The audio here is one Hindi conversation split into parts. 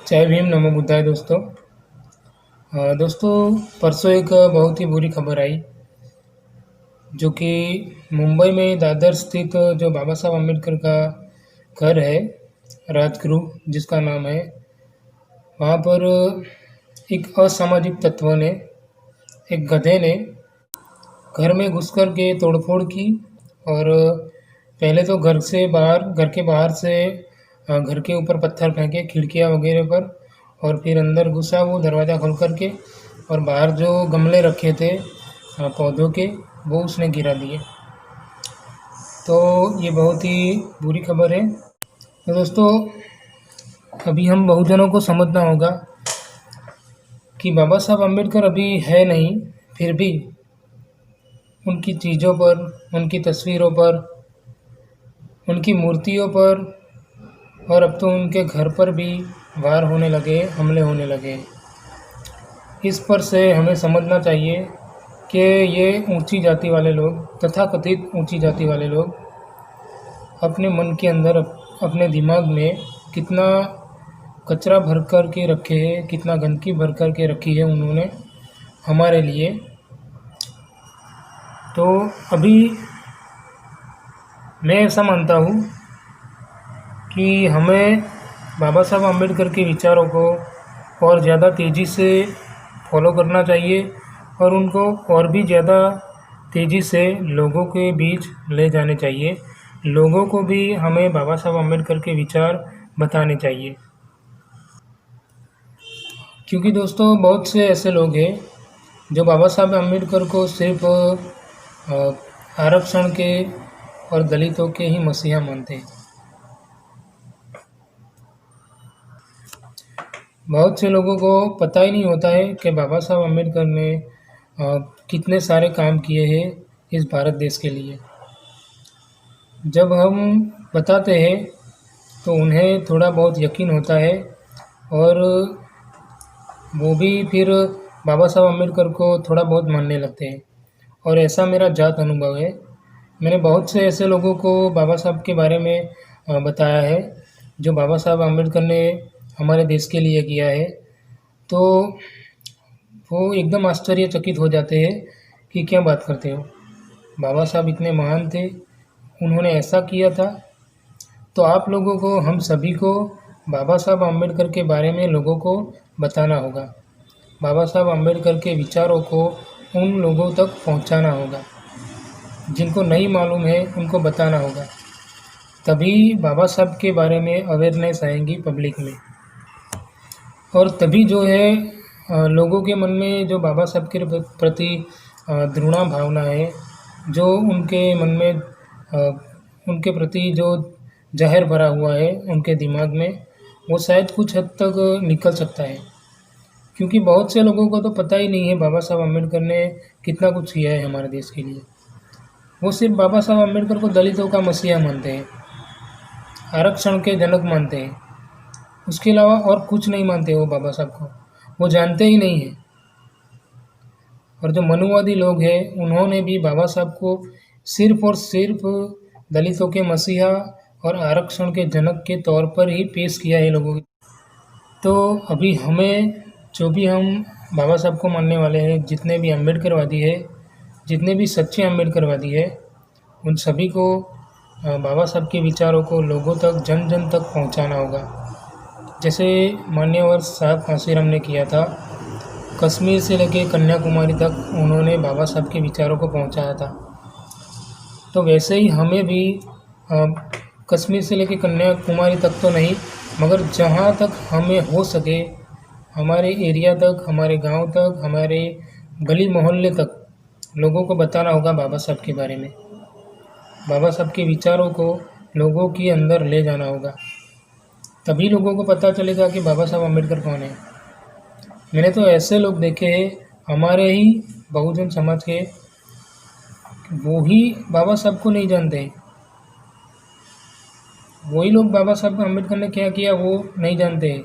जय भीम, नमो बुद्धाय दोस्तों। दोस्तों, परसों एक बहुत ही बुरी खबर आई जो कि मुंबई में दादर स्थित जो बाबा साहब अम्बेडकर का घर है, राजगृह जिसका नाम है, वहाँ पर एक असामाजिक तत्व ने, एक गधे ने घर में घुस कर के तोड़फोड़ की और पहले तो घर के बाहर से घर के ऊपर पत्थर फेंके खिड़कियाँ वगैरह पर, और फिर अंदर घुसा वो दरवाज़ा खोल कर के, और बाहर जो गमले रखे थे पौधों के, वो उसने गिरा दिए। तो ये बहुत ही बुरी खबर है। तो दोस्तों, अभी हम बहुजनों को समझना होगा कि बाबा साहब अम्बेडकर अभी है नहीं, फिर भी उनकी चीज़ों पर, उनकी तस्वीरों पर, उनकी मूर्तियों पर और अब तो उनके घर पर भी वार होने लगे, हमले होने लगे। इस पर से हमें समझना चाहिए कि ये ऊंची जाति वाले लोग, तथाकथित ऊंची जाति वाले लोग, अपने मन के अंदर, अपने दिमाग में कितना कचरा भर कर के रखे हैं, कितना गंदगी भर कर के रखी है उन्होंने हमारे लिए। तो अभी मैं ऐसा मानता हूँ कि हमें बाबा साहब अम्बेडकर के विचारों को और ज़्यादा तेज़ी से फॉलो करना चाहिए और उनको और भी ज़्यादा तेज़ी से लोगों के बीच ले जाने चाहिए। लोगों को भी हमें बाबा साहब अम्बेडकर के विचार बताने चाहिए, क्योंकि दोस्तों बहुत से ऐसे लोग हैं जो बाबा साहब अम्बेडकर को सिर्फ आरक्षण के और दलितों के ही मसीहा मानते हैं। बहुत से लोगों को पता ही नहीं होता है कि बाबा साहब अम्बेडकर ने कितने सारे काम किए हैं इस भारत देश के लिए। जब हम बताते हैं तो उन्हें थोड़ा बहुत यकीन होता है और वो भी फिर बाबा साहब अम्बेडकर को थोड़ा बहुत मानने लगते हैं। और ऐसा मेरा जात अनुभव है। मैंने बहुत से ऐसे लोगों को बाबा साहब के बारे में बताया है जो बाबा साहब अम्बेडकर ने हमारे देश के लिए किया है, तो वो एकदम आश्चर्यचकित हो जाते हैं कि क्या बात करते हो, बाबा साहब इतने महान थे, उन्होंने ऐसा किया था। तो आप लोगों को, हम सभी को बाबा साहब अम्बेडकर के बारे में लोगों को बताना होगा। बाबा साहब अम्बेडकर के विचारों को उन लोगों तक पहुंचाना होगा, जिनको नहीं मालूम है उनको बताना होगा। तभी बाबा साहब के बारे में अवेयरनेस आएंगी पब्लिक में, और तभी जो है लोगों के मन में जो बाबा साहब के प्रति घृणा भावना है, जो उनके मन में उनके प्रति जो जहर भरा हुआ है उनके दिमाग में, वो शायद कुछ हद तक निकल सकता है। क्योंकि बहुत से लोगों को तो पता ही नहीं है बाबा साहब अम्बेडकर ने कितना कुछ किया है हमारे देश के लिए। वो सिर्फ बाबा साहब अम्बेडकर को दलितों का मसीहा मानते हैं, आरक्षण के जनक मानते हैं, उसके अलावा और कुछ नहीं मानते वो बाबा साहब को, वो जानते ही नहीं हैं। और जो मनुवादी लोग हैं उन्होंने भी बाबा साहब को सिर्फ और सिर्फ दलितों के मसीहा और आरक्षण के जनक के तौर पर ही पेश किया है लोगों की। तो अभी हमें, जो भी हम बाबा साहब को मानने वाले हैं, जितने भी अम्बेडकरवादी है, जितने भी सच्चे अम्बेडकरवादी है, उन सभी को बाबा साहब के विचारों को लोगों तक, जन जन तक पहुंचाना होगा। जैसे मान्यवर साहब कांशीराम ने किया था, कश्मीर से लेके कन्याकुमारी तक उन्होंने बाबा साहब के विचारों को पहुंचाया था। तो वैसे ही हमें भी कश्मीर से लेके कन्याकुमारी तक तो नहीं, मगर जहाँ तक हमें हो सके, हमारे एरिया तक, हमारे गांव तक, हमारे गली मोहल्ले तक लोगों को बताना होगा बाबा साहब के बारे में। बाबा साहब के विचारों को लोगों के अंदर ले जाना होगा, तभी लोगों को पता चलेगा कि बाबा साहब अम्बेडकर कौन है। मैंने तो ऐसे लोग देखे हैं हमारे ही बहुजन समाज के, वो ही बाबा साहब को नहीं जानते। वही लोग बाबा साहब अम्बेडकर ने क्या किया वो नहीं जानते।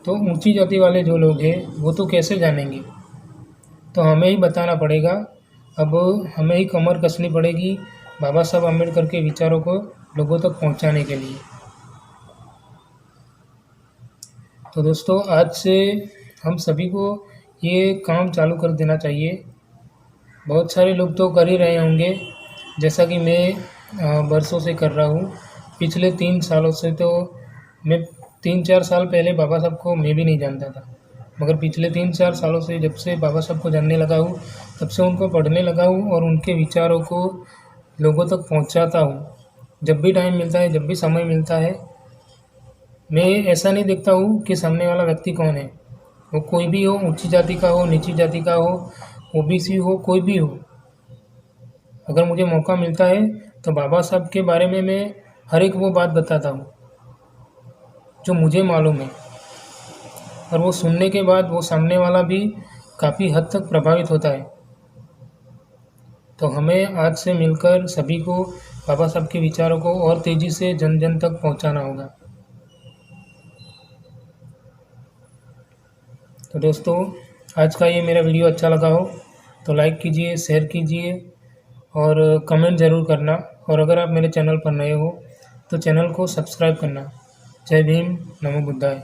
तो ऊंची जाति वाले जो लोग हैं वो तो कैसे जानेंगे। तो हमें ही बताना पड़ेगा, अब हमें ही कमर कसनी पड़ेगी बाबा साहब अम्बेडकर के विचारों को लोगों तक पहुंचाने के लिए। तो दोस्तों आज से हम सभी को ये काम चालू कर देना चाहिए। बहुत सारे लोग तो कर ही रहे होंगे, जैसा कि मैं बरसों से कर रहा हूँ। पिछले 3 सालों से तो मैं 3-4 साल पहले बाबा साहब को मैं भी नहीं जानता था, मगर पिछले 3-4 सालों से जब से बाबा साहब को जानने लगा हूँ, तब से उनको पढ़ने लगा हूँ और उनके विचारों को लोगों तक पहुँचाता हूँ। जब भी टाइम मिलता है, जब भी समय मिलता है, मैं ऐसा नहीं देखता हूँ कि सामने वाला व्यक्ति कौन है, वो कोई भी हो, ऊंची जाति का हो, नीची जाति का हो, ओबीसी हो, कोई भी हो। अगर मुझे मौका मिलता है तो बाबा साहब के बारे में मैं हर एक वो बात बताता हूँ जो मुझे मालूम है, और वो सुनने के बाद वो सामने वाला भी काफ़ी हद तक प्रभावित होता है। तो हमें आज से मिलकर सभी को बाबा साहब के विचारों को और तेज़ी से जन जन तक पहुँचाना होगा। तो दोस्तों आज का ये मेरा वीडियो अच्छा लगा हो तो लाइक कीजिए, शेयर कीजिए और कमेंट ज़रूर करना। और अगर आप मेरे चैनल पर नए हो तो चैनल को सब्सक्राइब करना। जय भीम, नमो बुद्धाय।